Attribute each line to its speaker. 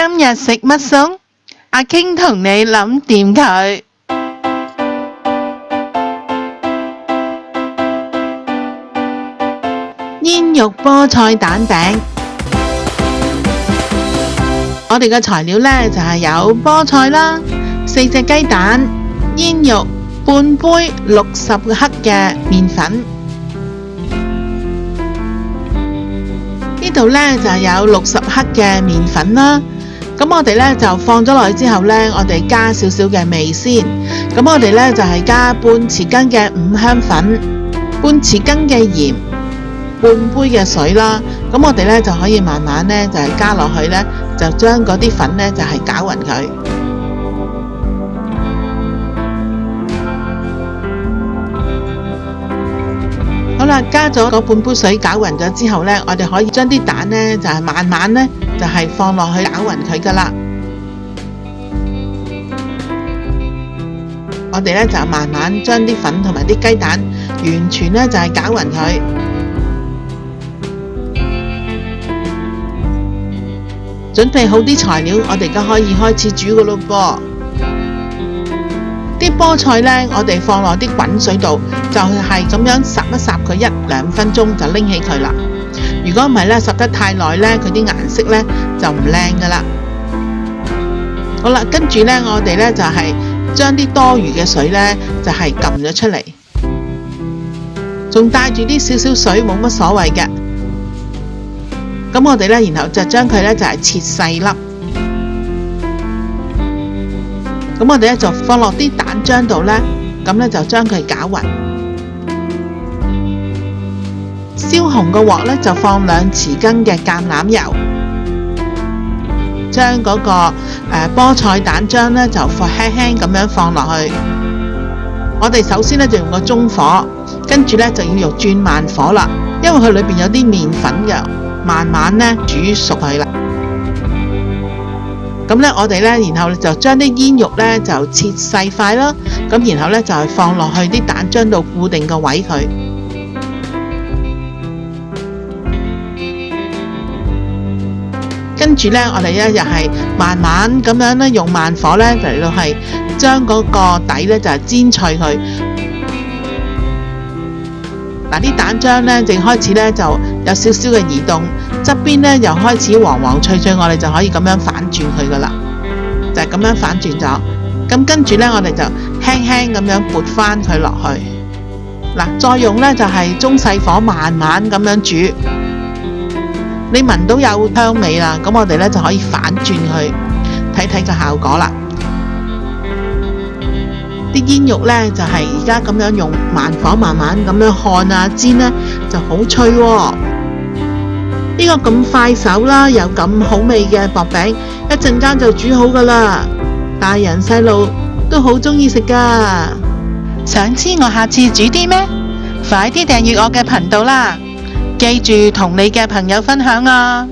Speaker 1: 今日食乜餸？阿傾同你諗掂佢。煙肉菠菜蛋餅。我哋嘅材料呢，就係有菠菜啦，4隻雞蛋、煙肉、半杯60克嘅麵粉。呢度呢，就有60克嘅麵粉啦。咁我哋呢，就放咗落去之後呢，我哋加少少嘅味先。咁我哋呢，就係加半匙羹嘅五香粉，半匙羹嘅鹽，半杯嘅水啦。咁我哋呢，就可以慢慢呢，就係加落去呢，就將嗰啲粉呢，就係攪勻佢。好啦，加咗嗰半杯水攪勻咗之後呢，我哋可以將啲蛋呢，就係慢慢呢，就係放落去攪勻佢噶啦。我哋呢，就慢慢將啲粉同埋啲雞蛋完全呢，就係攪勻佢。準備好啲材料，我哋而家可以開始煮噶咯噃。啲菠菜呢，我哋放落啲滾水度，就係咁樣烚一烚佢1-2分鐘就拎起佢啦。如果唔係呢，烚得太耐呢，佢啲顏色呢就唔靚噶啦。好啦，跟住呢，我哋呢就係將啲多餘嘅水呢就係撳咗出嚟，仲帶住啲少少水，冇乜所謂嘅。咁我哋呢，然後就將佢呢就係切細粒。咁我哋呢就放落啲蛋漿度呢，咁呢就將佢攪勻。燒紅個鑊呢，就放2匙羹嘅橄欖油，將嗰個菠菜蛋漿呢，就輕輕咁樣放落去。我哋首先呢，就用個中火，跟住呢，就要用轉慢火啦，因為佢裏邊有啲麵粉嘅，慢慢呢煮熟佢啦。咁呢，我哋呢，然後就將啲煙肉呢，就切細塊啦，咁然後呢，就係放落去啲蛋漿度固定個位佢。跟住呢，我哋呢又係慢慢咁樣呢，用慢火呢，就嚟到係將嗰個底呢，就係煎脆佢。嗱，啲蛋漿呢，正開始呢，就有少少嘅移動，側邊呢又開始黃黃脆脆，我哋就可以咁樣反轉佢噶啦，就係咁樣反轉咗。咁跟住呢，我哋就輕輕咁樣撥翻佢落去。嗱，再用呢，就係中細火慢慢咁樣煮。你聞到有香味啦，咁我哋呢就可以反轉佢，睇睇個效果啦。啲煙肉呢，就係而家咁樣用慢火慢慢咁樣看啊煎呢，就好脆喎。呢個咁快手啦，又咁好味嘅薄餅，一陣間就煮好噶啦。大人細路都好中意食噶。想知我下次煮啲咩？快啲訂閱我嘅頻道啦！記住同你嘅朋友分享啊！